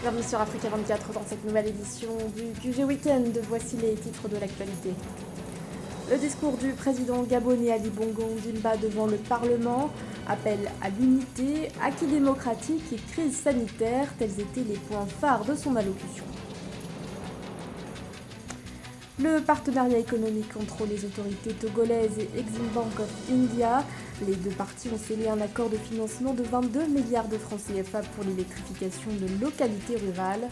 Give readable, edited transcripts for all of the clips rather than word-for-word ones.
Bienvenue sur Africa 24 dans cette nouvelle édition du QG Weekend. Voici les titres de l'actualité. Le discours du président gabonais Ali Bongo Ondimba devant le Parlement, appel à l'unité, acquis démocratique et crise sanitaire, tels étaient les points phares de son allocution. Le partenariat économique entre les autorités togolaises et Exim Bank of India. Les deux parties ont scellé un accord de financement de 22 milliards de francs CFA pour l'électrification de localités rurales.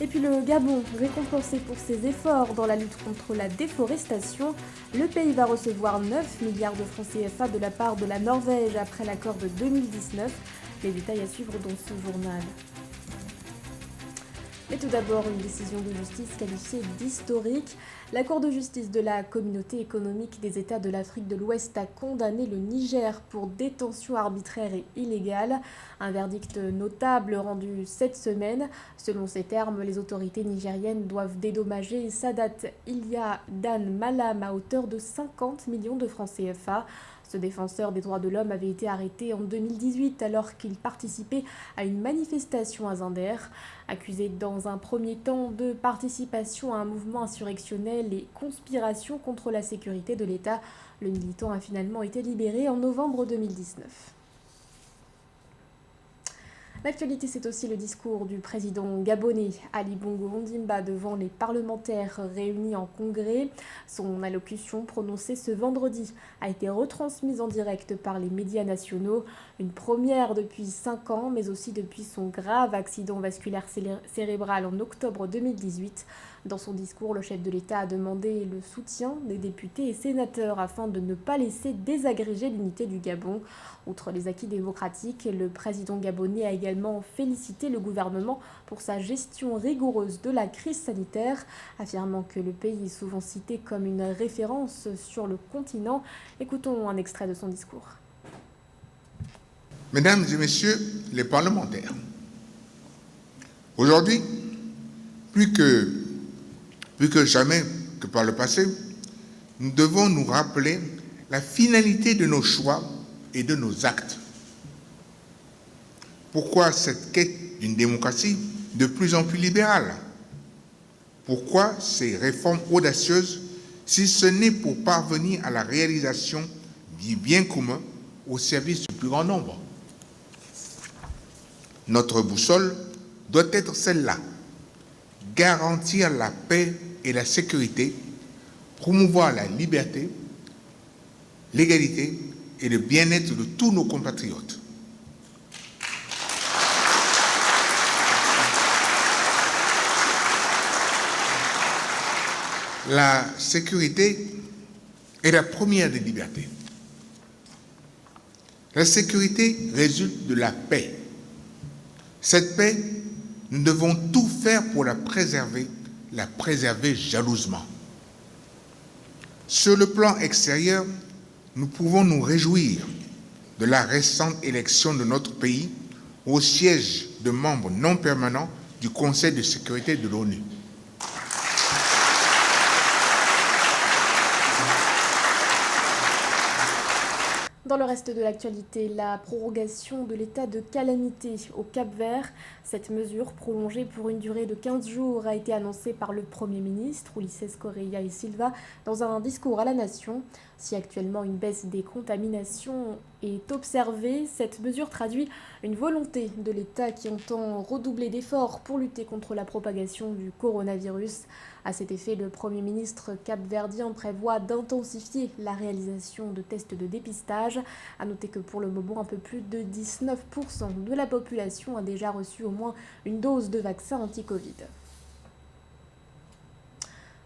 Et puis le Gabon, récompensé pour ses efforts dans la lutte contre la déforestation, le pays va recevoir 9 milliards de francs CFA de la part de la Norvège après l'accord de 2019. Les détails à suivre dans ce journal. Mais tout d'abord, une décision de justice qualifiée d'historique. La Cour de justice de la Communauté économique des États de l'Afrique de l'Ouest a condamné le Niger pour détention arbitraire et illégale. Un verdict notable rendu cette semaine. Selon ces termes, les autorités nigériennes doivent dédommager Sadat Ilia Dan Malam à hauteur de 50 millions de francs CFA. Ce défenseur des droits de l'homme avait été arrêté en 2018 alors qu'il participait à une manifestation à Zinder. Accusé dans un premier temps de participation à un mouvement insurrectionnel et conspiration contre la sécurité de l'État, le militant a finalement été libéré en novembre 2019. L'actualité, c'est aussi le discours du président gabonais Ali Bongo Ondimba devant les parlementaires réunis en congrès. Son allocution prononcée ce vendredi a été retransmise en direct par les médias nationaux. Une première depuis 5 ans, mais aussi depuis son grave accident vasculaire cérébral en octobre 2018. Dans son discours, le chef de l'État a demandé le soutien des députés et sénateurs afin de ne pas laisser désagréger l'unité du Gabon. Outre les acquis démocratiques, le président gabonais a également félicité le gouvernement pour sa gestion rigoureuse de la crise sanitaire, affirmant que le pays est souvent cité comme une référence sur le continent. Écoutons un extrait de son discours. Mesdames et messieurs les parlementaires, aujourd'hui, plus que jamais que par le passé, nous devons nous rappeler la finalité de nos choix et de nos actes. Pourquoi cette quête d'une démocratie de plus en plus libérale? Pourquoi ces réformes audacieuses si ce n'est pour parvenir à la réalisation du bien commun au service du plus grand nombre? Notre boussole doit être celle-là: garantir la paix et la sécurité, promouvoir la liberté, l'égalité et le bien-être de tous nos compatriotes. La sécurité est la première des libertés. La sécurité résulte de la paix. Cette paix, nous devons tout faire pour la préserver jalousement. Sur le plan extérieur, nous pouvons nous réjouir de la récente élection de notre pays au siège de membres non permanents du Conseil de sécurité de l'ONU. Dans le reste de l'actualité, la prorogation de l'état de calamité au Cap-Vert. Cette mesure, prolongée pour une durée de 15 jours, a été annoncée par le Premier ministre, Ulisses Correia e Silva, dans un discours à la nation. Si actuellement une baisse des contaminations est observée, cette mesure traduit une volonté de l'État qui entend redoubler d'efforts pour lutter contre la propagation du coronavirus. À cet effet, le Premier ministre capverdien prévoit d'intensifier la réalisation de tests de dépistage. À noter que pour le moment, un peu plus de 19% de la population a déjà reçu au moins une dose de vaccin anti-Covid.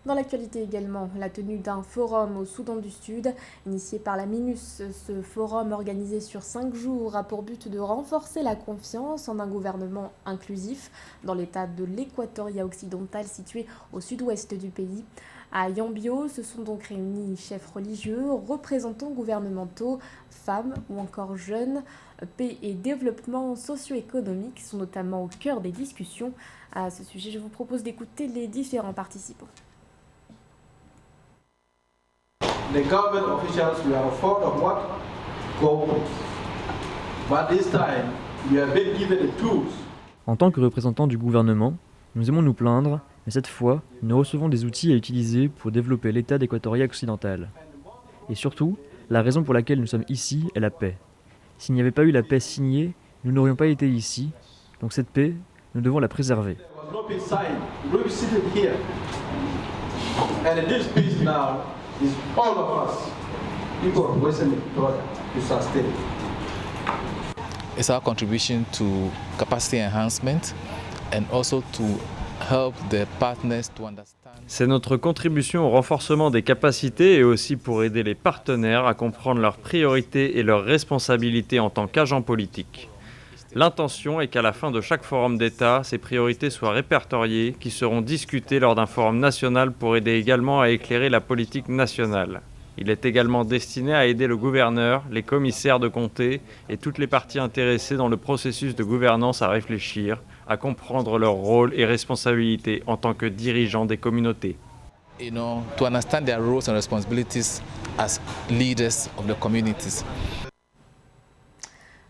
Dans l'actualité également, la tenue d'un forum au Soudan du Sud, initié par la MINUS. Ce forum organisé sur 5 jours a pour but de renforcer la confiance en un gouvernement inclusif dans l'état de l'Équatoria occidental situé au sud-ouest du pays. À Yambio, se sont donc réunis chefs religieux, représentants gouvernementaux, femmes ou encore jeunes. Paix et développement socio-économique sont notamment au cœur des discussions. À ce sujet, je vous propose d'écouter les différents participants. The government officials were afraid of what? COVID. But this time, En tant que représentants du gouvernement, nous aimons nous plaindre, mais cette fois, nous recevons des outils à utiliser pour développer l'État d'Équatoria occidentale. Et surtout, la raison pour laquelle nous sommes ici est la paix. S'il n'y avait pas eu la paix signée, nous n'aurions pas été ici, donc cette paix, nous devons la préserver. It's our contribution to capacity enhancement and also to help the partners to understand. C'est notre contribution au renforcement des capacités et aussi pour aider les partenaires à comprendre leurs priorités et leurs responsabilités en tant qu'agents politiques. L'intention est qu'à la fin de chaque forum d'État, ces priorités soient répertoriées, qui seront discutées lors d'un forum national pour aider également à éclairer la politique nationale. Il est également destiné à aider le gouverneur, les commissaires de comté et toutes les parties intéressées dans le processus de gouvernance à réfléchir, à comprendre leur rôle et responsabilités en tant que dirigeants des communautés. To understand their roles and responsibilities as leaders of the communities.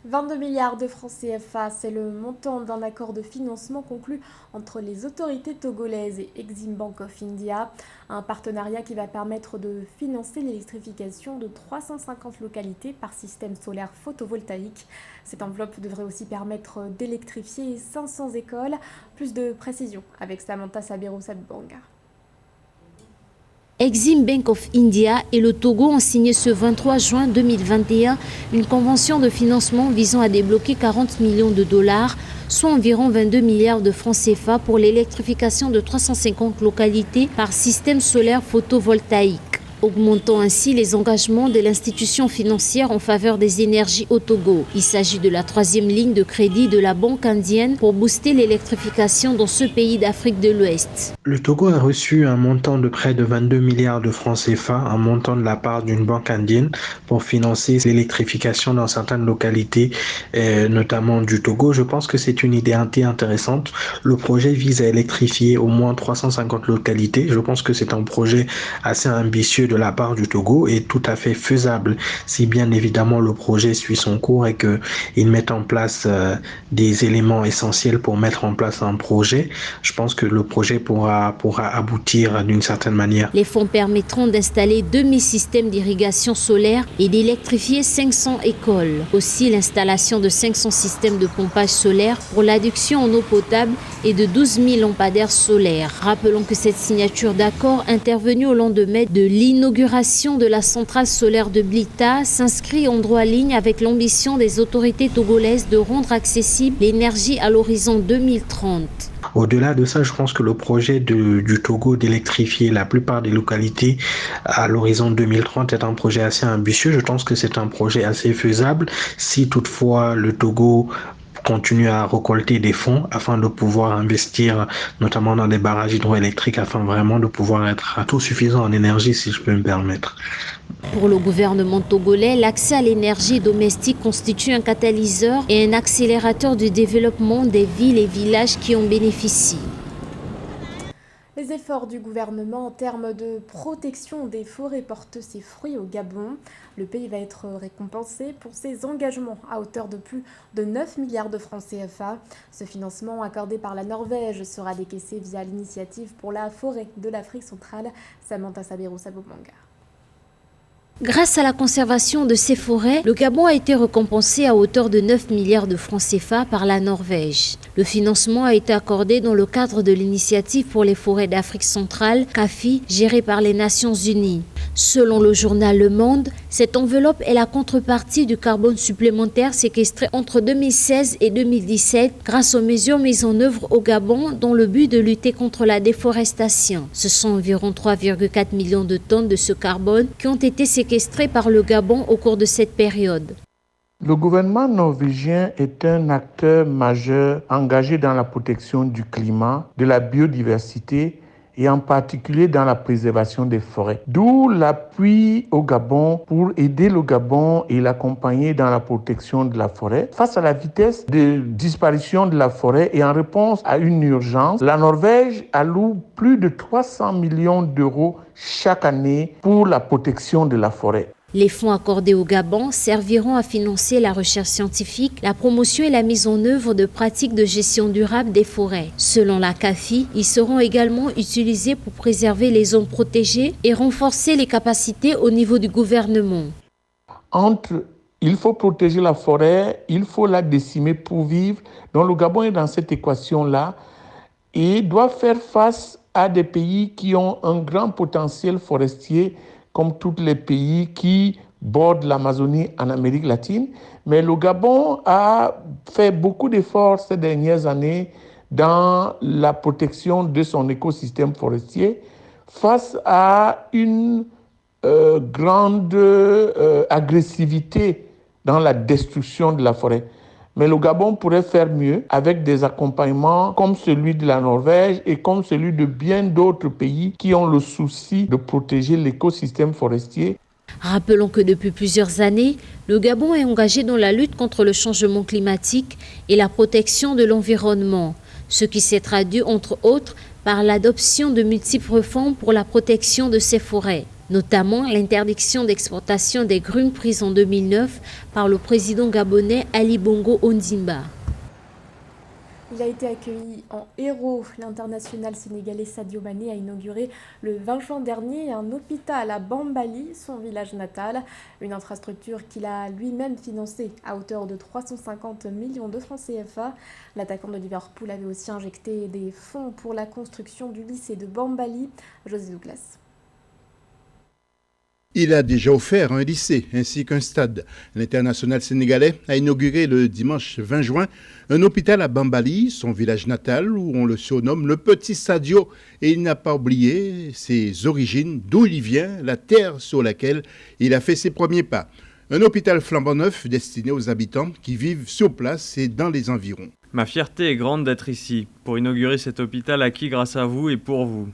22 milliards de francs CFA, c'est le montant d'un accord de financement conclu entre les autorités togolaises et Exim Bank of India, un partenariat qui va permettre de financer l'électrification de 350 localités par système solaire photovoltaïque. Cette enveloppe devrait aussi permettre d'électrifier 500 écoles. Plus de précisions avec Samantha Sabiro-Sabanga. Exim Bank of India et le Togo ont signé ce 23 juin 2021 une convention de financement visant à débloquer 40 millions de dollars, soit environ 22 milliards de francs CFA pour l'électrification de 350 localités par système solaire photovoltaïque, augmentant ainsi les engagements de l'institution financière en faveur des énergies au Togo. Il s'agit de la troisième ligne de crédit de la Banque indienne pour booster l'électrification dans ce pays d'Afrique de l'Ouest. Le Togo a reçu un montant de près de 22 milliards de francs CFA, un montant de la part d'une banque indienne pour financer l'électrification dans certaines localités, notamment du Togo. Je pense que c'est une idée intéressante. Le projet vise à électrifier au moins 350 localités. Je pense que c'est un projet assez ambitieux de la part du Togo et tout à fait faisable si bien évidemment le projet suit son cours et qu'il met en place des éléments essentiels pour mettre en place un projet. Je pense que le projet pourra aboutir d'une certaine manière. Les fonds permettront d'installer 2000 systèmes d'irrigation solaire et d'électrifier 500 écoles. Aussi l'installation de 500 systèmes de pompage solaire pour l'adduction en eau potable et de 12 000 lampadaires solaires. Rappelons que cette signature d'accord intervenue au lendemain de l'inauguration de la centrale solaire de Blita s'inscrit en droit ligne avec l'ambition des autorités togolaises de rendre accessible l'énergie à l'horizon 2030. Au-delà de ça, je pense que le projet du Togo d'électrifier la plupart des localités à l'horizon 2030 est un projet assez ambitieux. Je pense que c'est un projet assez faisable si toutefois le Togo continue à récolter des fonds afin de pouvoir investir notamment dans des barrages hydroélectriques afin vraiment de pouvoir être autosuffisant en énergie, si je peux me permettre. Pour le gouvernement togolais, l'accès à l'énergie domestique constitue un catalyseur et un accélérateur du développement des villes et villages qui en bénéficient. Les efforts du gouvernement en termes de protection des forêts portent ses fruits au Gabon. Le pays va être récompensé pour ses engagements à hauteur de plus de 9 milliards de francs CFA. Ce financement accordé par la Norvège sera décaissé via l'initiative pour la forêt de l'Afrique centrale. Samantha Sabiro-Sabanga. Grâce à la conservation de ces forêts, le Gabon a été récompensé à hauteur de 9 milliards de francs CFA par la Norvège. Le financement a été accordé dans le cadre de l'initiative pour les forêts d'Afrique centrale, CAFI, gérée par les Nations Unies. Selon le journal Le Monde, cette enveloppe est la contrepartie du carbone supplémentaire séquestré entre 2016 et 2017 grâce aux mesures mises en œuvre au Gabon dans le but de lutter contre la déforestation. Ce sont environ 3,4 millions de tonnes de ce carbone qui ont été séquestrées par le Gabon au cours de cette période. Le gouvernement norvégien est un acteur majeur engagé dans la protection du climat, de la biodiversité et en particulier dans la préservation des forêts. D'où l'appui au Gabon pour aider le Gabon et l'accompagner dans la protection de la forêt. Face à la vitesse de disparition de la forêt et en réponse à une urgence, la Norvège alloue plus de 300 millions d'euros chaque année pour la protection de la forêt. Les fonds accordés au Gabon serviront à financer la recherche scientifique, la promotion et la mise en œuvre de pratiques de gestion durable des forêts. Selon la CAFI, ils seront également utilisés pour préserver les zones protégées et renforcer les capacités au niveau du gouvernement. Il faut protéger la forêt, il faut la décimer pour vivre. Donc le Gabon est dans cette équation-là et doit faire face à des pays qui ont un grand potentiel forestier, comme tous les pays qui bordent l'Amazonie en Amérique latine. Mais le Gabon a fait beaucoup d'efforts ces dernières années dans la protection de son écosystème forestier face à une grande agressivité dans la destruction de la forêt. Mais le Gabon pourrait faire mieux avec des accompagnements comme celui de la Norvège et comme celui de bien d'autres pays qui ont le souci de protéger l'écosystème forestier. Rappelons que depuis plusieurs années, le Gabon est engagé dans la lutte contre le changement climatique et la protection de l'environnement, ce qui s'est traduit entre autres par l'adoption de multiples réformes pour la protection de ces forêts, notamment l'interdiction d'exportation des grumes prise en 2009 par le président gabonais Ali Bongo Ondimba. Il a été accueilli en héros. L'international sénégalais Sadio Mané a inauguré le 20 juin dernier un hôpital à Bambali, son village natal. Une infrastructure qu'il a lui-même financée à hauteur de 350 millions de francs CFA. L'attaquant de Liverpool avait aussi injecté des fonds pour la construction du lycée de Bambali. José Douglas. Il a déjà offert un lycée ainsi qu'un stade. L'international sénégalais a inauguré le dimanche 20 juin un hôpital à Bambali, son village natal, où on le surnomme le petit Sadio. Et il n'a pas oublié ses origines, d'où il vient, la terre sur laquelle il a fait ses premiers pas. Un hôpital flambant neuf destiné aux habitants qui vivent sur place et dans les environs. Ma fierté est grande d'être ici, pour inaugurer cet hôpital acquis grâce à vous et pour vous.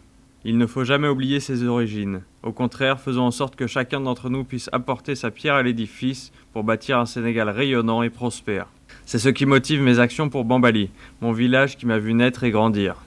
Il ne faut jamais oublier ses origines. Au contraire, faisons en sorte que chacun d'entre nous puisse apporter sa pierre à l'édifice pour bâtir un Sénégal rayonnant et prospère. C'est ce qui motive mes actions pour Bambali, mon village qui m'a vu naître et grandir.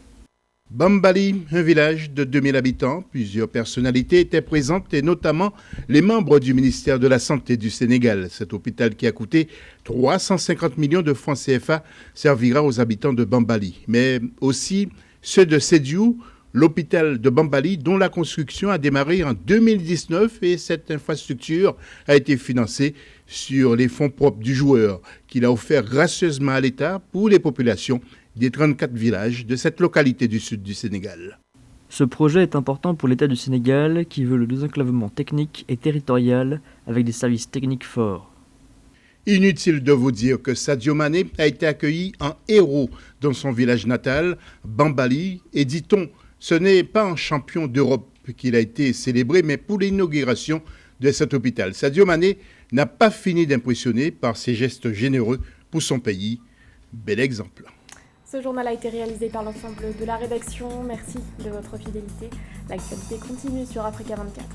Bambali, un village de 2000 habitants, plusieurs personnalités étaient présentes et notamment les membres du ministère de la Santé du Sénégal. Cet hôpital qui a coûté 350 millions de francs CFA servira aux habitants de Bambali, mais aussi ceux de Sédiou, l'hôpital de Bambali, dont la construction a démarré en 2019 et cette infrastructure a été financée sur les fonds propres du joueur qu'il a offert gracieusement à l'État pour les populations des 34 villages de cette localité du sud du Sénégal. Ce projet est important pour l'État du Sénégal qui veut le désenclavement technique et territorial avec des services techniques forts. Inutile de vous dire que Sadio Mané a été accueilli en héros dans son village natal, Bambali, et dit-on, ce n'est pas un champion d'Europe qu'il a été célébré, mais pour l'inauguration de cet hôpital. Sadio Mané n'a pas fini d'impressionner par ses gestes généreux pour son pays. Bel exemple. Ce journal a été réalisé par l'ensemble de la rédaction. Merci de votre fidélité. L'actualité continue sur Africa 24.